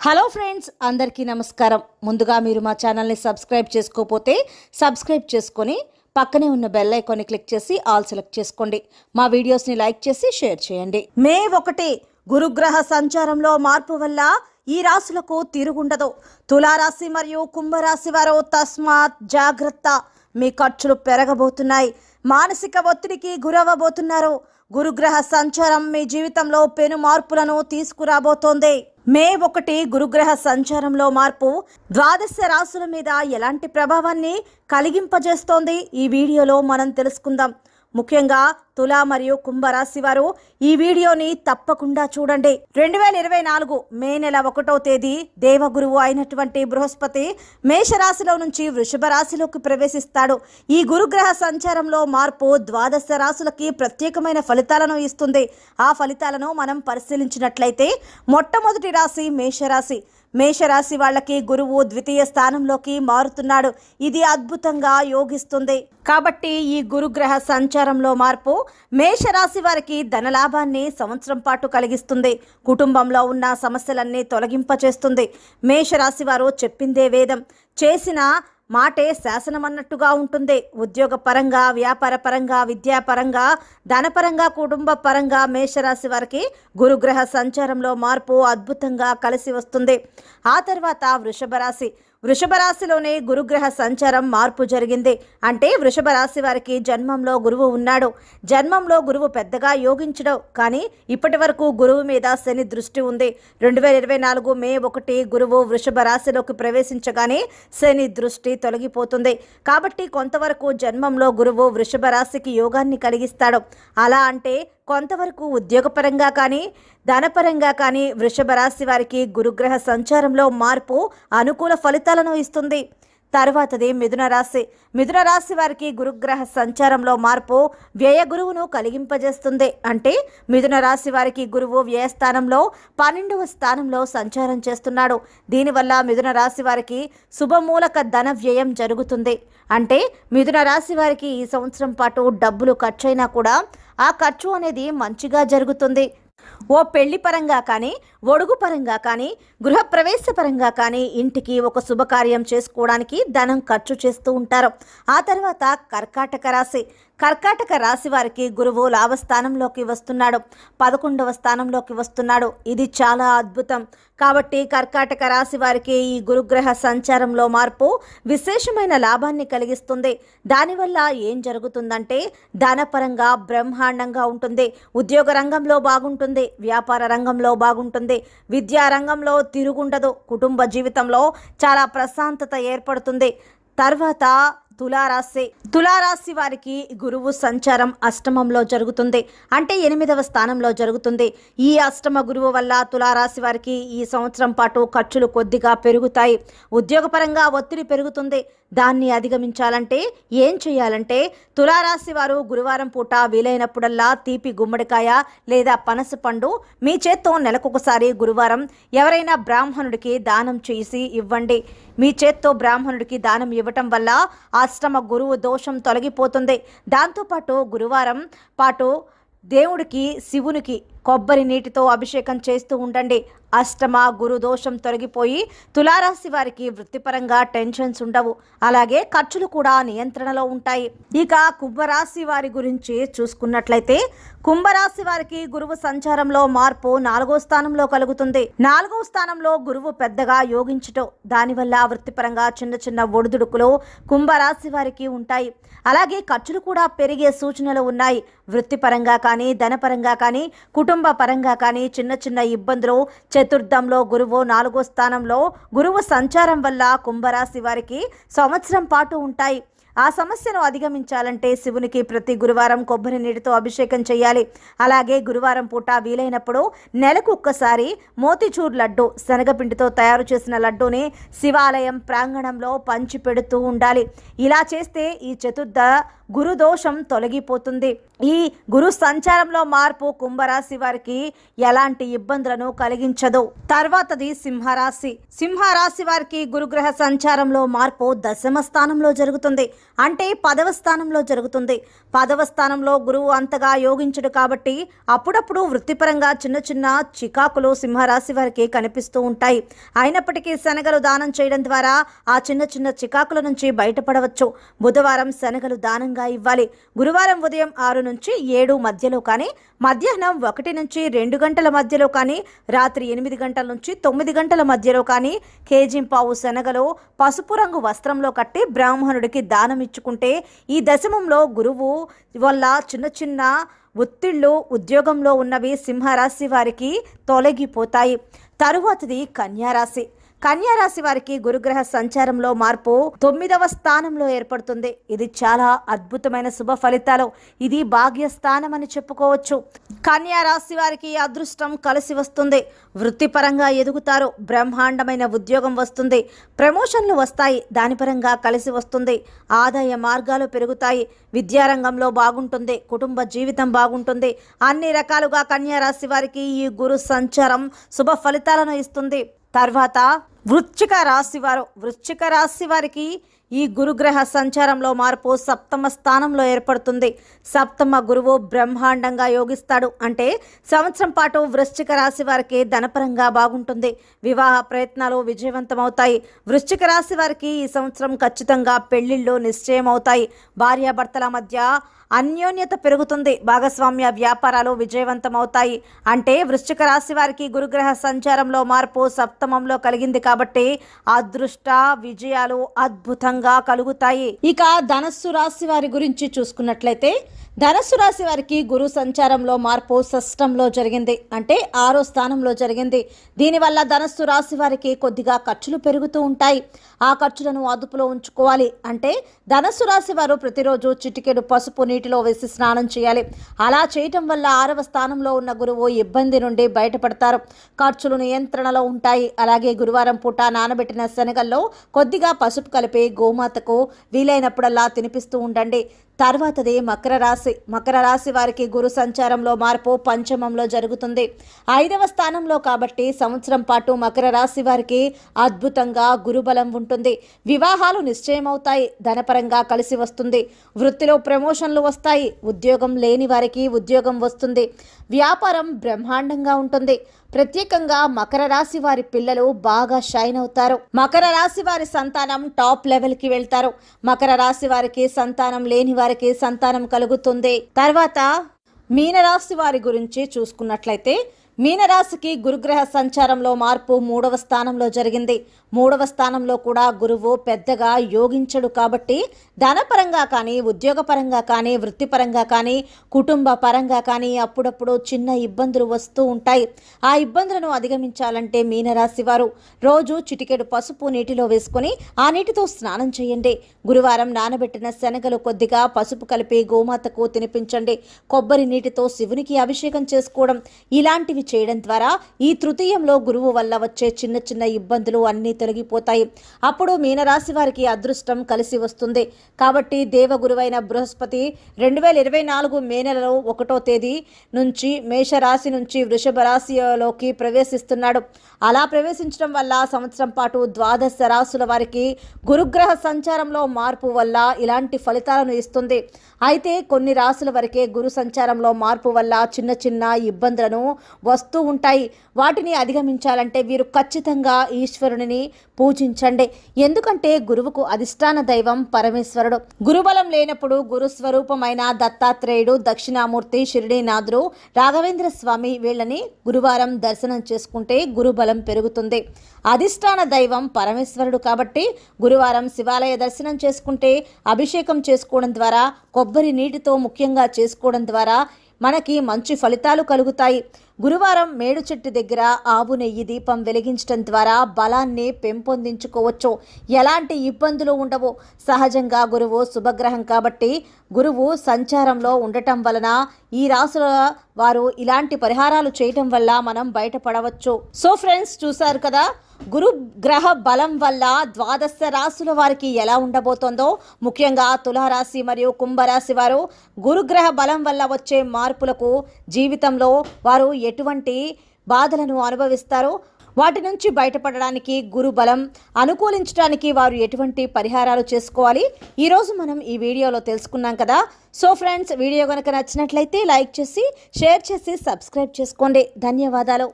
Hello friends, అందరికీ నమస్కారం. ముందుగా మీరు మా ఛానల్ని సబ్స్క్రైబ్ చేసుకోకపోతే సబ్స్క్రైబ్ చేసుకొని పక్కనే ఉన్న బెల్ ఐకాన్ని క్లిక్ చేసి ఆల్ సెలెక్ట్ చేసుకోండి. మా వీడియోస్ని లైక్ చేసి షేర్ చేయండి. మే 1 గురుగ్రహ సంచారంలో మార్పు వల్ల ఈ రాశులకు తిరుగుండదు. తులారాశి మరియు కుంభరాశి వారు తస్మాత్ జాగ్రత్త. మీ ఖర్చులు పెరగబోతున్నాయి. మానసిక ఒత్తిడికి గురవ్వబోతున్నారు. గురుగ్రహ సంచారం మీ జీవితంలో పెను మార్పులను తీసుకురాబోతోంది. మే 1 గురుగ్రహ సంచారంలో మార్పు ద్వాదశ రాశుల మీద ఎలాంటి ప్రభావాన్ని కలిగింపజేస్తోంది ఈ వీడియోలో మనం తెలుసుకుందాం. ముఖ్యంగా తులా మరియు కుంభరాశి వారు ఈ వీడియోని తప్పకుండా చూడండి. 2024 మే నెల 1వ తేదీ దేవగురువు అయినటువంటి బృహస్పతి మేషరాశిలో నుంచి వృషభ రాశిలోకి ప్రవేశిస్తాడు. ఈ గురుగ్రహ సంచారంలో మార్పు ద్వాదశ రాశులకి ప్రత్యేకమైన ఫలితాలను ఇస్తుంది. ఆ ఫలితాలను మనం పరిశీలించినట్లయితే మొట్టమొదటి రాశి మేషరాశి. మేషరాశి వాళ్ళకి గురువు ద్వితీయ స్థానంలోకి మారుతున్నాడు. ఇది అద్భుతంగా యోగిస్తుంది. కాబట్టి ఈ గురుగ్రహ సంచారంలో మార్పు మేషరాశి వారికి ధనలాభాన్ని సంవత్సరం పాటు కలిగిస్తుంది. కుటుంబంలో ఉన్న సమస్యలన్నీ తొలగింపచేస్తుంది. మేషరాశి వారు చెప్పిందే వేదం, చేసిన మాటే శాసనం అన్నట్టుగా ఉంటుంది. ఉద్యోగ పరంగా, వ్యాపార పరంగా, విద్యాపరంగా, ధనపరంగా, కుటుంబ పరంగా మేషరాశి వారికి గురుగ్రహ సంచారంలో మార్పు అద్భుతంగా కలిసి వస్తుంది. ఆ తర్వాత వృషభ రాశి. వృషభ రాశిలోనే గురుగ్రహ సంచారం మార్పు జరిగింది. అంటే వృషభ రాశి వారికి జన్మంలో గురువు ఉన్నాడు. జన్మంలో గురువు పెద్దగా యోగించడం, కానీ ఇప్పటి వరకు గురువు మీద శని దృష్టి ఉంది. 2024 మే 1 గురువు వృషభ రాశిలోకి ప్రవేశించగానే శని దృష్టి తొలగిపోతుంది. కాబట్టి కొంతవరకు జన్మంలో గురువు వృషభ రాశికి యోగాన్ని కలిగిస్తాడు. అలా అంటే కొంతవరకు ఉద్యోగపరంగా కానీ ధనపరంగా కానీ వృషభ రాశి వారికి గురుగ్రహ సంచారంలో మార్పు అనుకూల ఫలితాలను ఇస్తుంది. తర్వాతది మిథున రాశి. మిథున రాశి వారికి గురుగ్రహ సంచారంలో మార్పు వ్యయ గురువును కలిగింపజేస్తుంది. అంటే మిథున రాశి వారికి గురువు వ్యయస్థానంలో 12వ స్థానంలో సంచారం చేస్తున్నాడు. దీనివల్ల మిథున రాశి వారికి శుభమూలక ధన వ్యయం జరుగుతుంది. అంటే మిథున రాశి వారికి ఈ సంవత్సరం పాటు డబ్బులు ఖర్చైనా కూడా ఆ ఖర్చు అనేది మంచిగా జరుగుతుంది. ఓ పెళ్లి పరంగా కానీ, ఒడుగు పరంగా కానీ, గృహప్రవేశ పరంగా కానీ ఇంటికి ఒక శుభకార్యం చేసుకోవడానికి ధనం ఖర్చు చేస్తూ ఉంటారు. ఆ తర్వాత కర్కాటక రాశి. కర్కాటక రాశి వారికి గురువు లాభస్థానంలోకి వస్తున్నాడు, 11వ స్థానంలోకి వస్తున్నాడు. ఇది చాలా అద్భుతం. కాబట్టి కర్కాటక రాశి వారికి ఈ గురుగ్రహ సంచారంలో మార్పు విశేషమైన లాభాన్ని కలిగిస్తుంది. దానివల్ల ఏం జరుగుతుందంటే ధనపరంగా బ్రహ్మాండంగా ఉంటుంది. ఉద్యోగ రంగంలో బాగుంటుంది, వ్యాపార రంగంలో బాగుంటుంది, విద్యా రంగంలో తిరుగుండదు, కుటుంబ జీవితంలో చాలా ప్రశాంతత ఏర్పడుతుంది. తర్వాత తులారాశి. తులారాశి వారికి గురువు సంచారం అష్టమంలో జరుగుతుంది. అంటే 8వ స్థానంలో జరుగుతుంది. ఈ అష్టమ గురువు వల్ల తులారాశి వారికి ఈ సంవత్సరం పాటు ఖర్చులు కొద్దిగా పెరుగుతాయి. ఉద్యోగపరంగా ఒత్తిడి పెరుగుతుంది. దాన్ని అధిగమించాలంటే ఏం చేయాలంటే తులారాశి వారు గురువారం పూట వీలైనప్పుడల్లా తీపి గుమ్మడికాయ లేదా పనస పండు మీ చేత్తో నెలకొకసారి గురువారం ఎవరైనా బ్రాహ్మణుడికి దానం చేసి ఇవ్వండి. మీ చేత్తో బ్రాహ్మణుడికి దానం ఇవ్వటం వల్ల అష్టమ గురువు దోషం తొలగిపోతుంది. దాంతోపాటు గురువారం పాటు దేవుడికి, శివునికి కొబ్బరి నీటితో అభిషేకం చేస్తూ ఉండండి. అష్టమ గురు దోషం తొలగిపోయి తులారాశి వారికి వృత్తిపరంగా టెన్షన్స్ ఉండవు. అలాగే ఖర్చులు కూడా నియంత్రణలో ఉంటాయి. ఇక కుంభరాశి వారి గురించి చూసుకున్నట్లయితే కుంభరాశి వారికి గురువు సంచారంలో మార్పు 4వ స్థానంలో కలుగుతుంది. 4వ స్థానంలో గురువు పెద్దగా యోగించటం, దానివల్ల వృత్తిపరంగా చిన్న చిన్న ఒడిదుడుకులు కుంభరాశి వారికి ఉంటాయి. అలాగే ఖర్చులు కూడా పెరిగే సూచనలు ఉన్నాయి. వృత్తిపరంగా కానీ, ధనపరంగా కానీ, కుటుంబ పరంగా కానీ చిన్న చిన్న ఇబ్బందులు. చతుర్థంలో గురువు, 4వ స్థానంలో గురువు సంచారం వల్ల కుంభరాశి వారికి సంవత్సరం పాటు ఉంటాయి. ఆ సమస్యను అధిగమించాలంటే శివునికి ప్రతి గురువారం కొబ్బరి నీటితో అభిషేకం చేయాలి. అలాగే గురువారం పూట వీలైనప్పుడు నెలకు ఒక్కసారి మోతిచూర్ లడ్డు, శనగపిండితో తయారు చేసిన లడ్డూని శివాలయం ప్రాంగణంలో పంచి పెడుతూ ఉండాలి. ఇలా చేస్తే ఈ చతుర్థ గురుదోషం తొలగిపోతుంది. ఈ గురు సంచారంలో మార్పు కుంభరాశి వారికి ఎలాంటి ఇబ్బందులను కలిగించదు. తర్వాతది సింహరాశి. సింహరాశి వారికి గురుగ్రహ సంచారంలో మార్పు 10వ స్థానంలో జరుగుతుంది. అంటే 10వ స్థానంలో జరుగుతుంది. 10వ స్థానంలో గురువు అంతగా యోగించడు కాబట్టి అప్పుడప్పుడు వృత్తిపరంగా చిన్న చిన్న చికాకులు సింహరాశి వారికి కనిపిస్తూ ఉంటాయి. అయినప్పటికీ శనగలు దానం చేయడం ద్వారా ఆ చిన్న చిన్న చికాకుల నుంచి బయటపడవచ్చు. బుధవారం శనగలు దానంగా ఇవ్వాలి. గురువారం ఉదయం 6 నుంచి 7 మధ్యలో కానీ, మధ్యాహ్నం 1 నుంచి 2 గంటల మధ్యలో కానీ, రాత్రి 8 గంటల నుంచి 9 గంటల మధ్యలో కానీ కేజింపావు శనగలు పసుపు రంగు వస్త్రంలో కట్టి బ్రాహ్మణుడికి దానం ఇచ్చుకుంటే ఈ దశమంలో గురువు వల్ల చిన్న చిన్న ఒత్తిళ్ళు ఉద్యోగంలో ఉన్నవి సింహరాశి వారికి తొలగిపోతాయి. తరువాతది కన్యారాశి. కన్యారాశి వారికి గురుగ్రహ సంచారంలో మార్పు 9వ స్థానంలో ఏర్పడుతుంది. ఇది చాలా అద్భుతమైన శుభ ఫలితాలు. ఇది భాగ్యస్థానం అని చెప్పుకోవచ్చు. కన్యారాశి వారికి అదృష్టం కలిసి వస్తుంది. వృత్తిపరంగా ఎదుగుతారు. బ్రహ్మాండమైన ఉద్యోగం వస్తుంది. ప్రమోషన్లు వస్తాయి. దాని పరంగా కలిసి వస్తుంది. ఆదాయ మార్గాలు పెరుగుతాయి. విద్యారంగంలో బాగుంటుంది. కుటుంబ జీవితం బాగుంటుంది. అన్ని రకాలుగా కన్యారాశి వారికి ఈ గురు సంచారం శుభ ఫలితాలను ఇస్తుంది. తర్వాత వృశ్చిక రాశి వారికి ఈ గురుగ్రహ సంచారంలో మార్పు 7వ స్థానంలో ఏర్పడుతుంది. 7వ గురువు బ్రహ్మాండంగా యోగిస్తాడు. అంటే సంవత్సరం పాటు వృశ్చిక రాశి వారికి ధనపరంగా బాగుంటుంది. వివాహ ప్రయత్నాలు విజయవంతమవుతాయి. వృశ్చిక రాశి వారికి ఈ సంవత్సరం ఖచ్చితంగా పెళ్లిళ్ళు నిశ్చయం అవుతాయి. భార్యాభర్తల మధ్య అన్యోన్యత పెరుగుతుంది. భాగస్వామ్య వ్యాపారాలు విజయవంతమవుతాయి. అంటే వృశ్చిక రాశి వారికి గురుగ్రహ సంచారంలో మార్పు 7మంలో కలిగింది కాబట్టి అదృష్ట విజయాలు అద్భుతంగా కలుగుతాయి. ఇక ధనస్సు రాశి వారి గురించి చూసుకున్నట్లయితే ధనస్సు రాశి వారికి గురు సంచారంలో మార్పు 6లో జరిగింది. అంటే 6వ స్థానంలో జరిగింది. దీనివల్ల ధనస్సు రాశి వారికి కొద్దిగా ఖర్చులు పెరుగుతూ ఉంటాయి. ఆ ఖర్చులను అదుపులో ఉంచుకోవాలి. అంటే ధనస్సు రాశి వారు ప్రతిరోజు చిటికెడు పసుపు నీటిలో వేసి స్నానం చేయాలి. అలా చేయటం వల్ల 6వ స్థానంలో ఉన్న గురువు ఇబ్బంది నుండి బయటపడతారు. ఖర్చులు నియంత్రణలో ఉంటాయి. అలాగే గురువారం పూట నానబెట్టిన శనగల్లో కొద్దిగా పసుపు కలిపి గోమాతకు వీలైనప్పుడల్లా తినిపిస్తూ ఉండండి. తర్వాతది మకర రాశి వారికి గురు సంచారంలో మార్పు 5మంలో జరుగుతుంది. 5వ స్థానంలో కాబట్టి సంవత్సరం పాటు మకర రాశి వారికి అద్భుతంగా గురుబలం ఉంటుంది. వివాహాలు నిశ్చయమవుతాయి. ధనపరంగా కలిసి వస్తుంది. వృత్తిలో ప్రమోషన్లు వస్తాయి. ఉద్యోగం లేని వారికి ఉద్యోగం వస్తుంది. వ్యాపారం బ్రహ్మాండంగా ఉంటుంది. ప్రత్యేకంగా మకర రాశి వారి పిల్లలు బాగా షైన్ అవుతారు. మకర రాశి వారి సంతానం టాప్ లెవెల్కి వెళ్తారు. మకర రాశి వారికి సంతానం లేని వారికి సంతానం కలుగుతుంది. తర్వాత మీనరాశి వారి గురించి చూసుకున్నట్లయితే మీనరాశికి గురుగ్రహ సంచారంలో మార్పు 3వ స్థానంలో జరిగింది. 3వ స్థానంలో కూడా గురువు పెద్దగా యోగించడు కాబట్టి ధనపరంగా కానీ, ఉద్యోగపరంగా కానీ, వృత్తిపరంగా కానీ, కుటుంబ పరంగా కానీ అప్పుడప్పుడు చిన్న ఇబ్బందులు వస్తూ ఉంటాయి. ఆ ఇబ్బందులను అధిగమించాలంటే మీనరాశి వారు రోజు చిటికెడు పసుపు నీటిలో వేసుకొని ఆ నీటితో స్నానం చేయండి. గురువారం నానబెట్టిన శనగలు కొద్దిగా పసుపు కలిపి గోమాతకు తినిపించండి. కొబ్బరి నీటితో శివునికి అభిషేకం చేసుకోవడం ఇలాంటివి చేయడం ద్వారా ఈ తృతీయంలో గురువు వల్ల వచ్చే చిన్న చిన్న ఇబ్బందులు అన్నీ తొలగిపోతాయి. అప్పుడు మీనరాశి వారికి అదృష్టం కలిసి వస్తుంది. కాబట్టి దేవగురువైన బృహస్పతి 2024 మే నెలలో 1వ తేదీ నుంచి మేషరాశి నుంచి వృషభ రాశిలోకి ప్రవేశిస్తున్నాడు. అలా ప్రవేశించడం వల్ల సంవత్సరం పాటు ద్వాదశ రాశుల వారికి గురుగ్రహ సంచారంలో మార్పు వల్ల ఇలాంటి ఫలితాలను ఇస్తుంది. అయితే కొన్ని రాశుల వరకే గురు సంచారంలో మార్పు వల్ల చిన్న చిన్న ఇబ్బందులను వస్తూ ఉంటాయి. వాటిని అధిగమించాలంటే వీరు ఖచ్చితంగా ఈశ్వరుని పూజించండి. ఎందుకంటే గురువుకు అధిష్టాన దైవం పరమేశ్వరుడు. గురుబలం లేనప్పుడు గురు స్వరూపమైన దత్తాత్రేయుడు, దక్షిణామూర్తి, షిరిడీనాథుడు, రాఘవేంద్ర స్వామి వీళ్ళని గురువారం దర్శనం చేసుకుంటే గురుబలం పెరుగుతుంది. అధిష్టాన దైవం పరమేశ్వరుడు కాబట్టి గురువారం శివాలయ దర్శనం చేసుకుంటే, అభిషేకం చేసుకోవడం ద్వారా, కొబ్బరి నీటితో ముఖ్యంగా చేసుకోవడం ద్వారా మనకి మంచి ఫలితాలు కలుగుతాయి. గురువారం మేడు చెట్టు దగ్గర ఆవు నెయ్యి దీపం వెలిగించడం ద్వారా బలాన్ని పెంపొందించుకోవచ్చు. ఎలాంటి ఇబ్బందులు ఉండవు. సహజంగా గురువు శుభగ్రహం కాబట్టి గురువు సంచారంలో ఉండటం వలన ఈ రాశుల వారు ఇలాంటి పరిహారాలు చేయటం వల్ల మనం బయటపడవచ్చు. సో ఫ్రెండ్స్, చూసారు కదా గురు గ్రహ బలం వల్ల ద్వాదశ రాశుల వారికి ఎలా ఉండబోతోందో. ముఖ్యంగా తులారాశి మరియు కుంభరాశి వారు గురుగ్రహ బలం వల్ల వచ్చే మార్పులకు జీవితంలో వారు ఎటువంటి బాధలను అనుభవిస్తారో, వాటి నుంచి బయటపడడానికి గురు బలం అనుకూలించడానికి వారు ఎటువంటి పరిహారాలు చేసుకోవాలి ఈరోజు మనం ఈ వీడియోలో తెలుసుకున్నాం కదా. సో ఫ్రెండ్స్, వీడియో కనుక నచ్చినట్లయితే లైక్ చేసి షేర్ చేసి సబ్స్క్రైబ్ చేసుకోండి. ధన్యవాదాలు.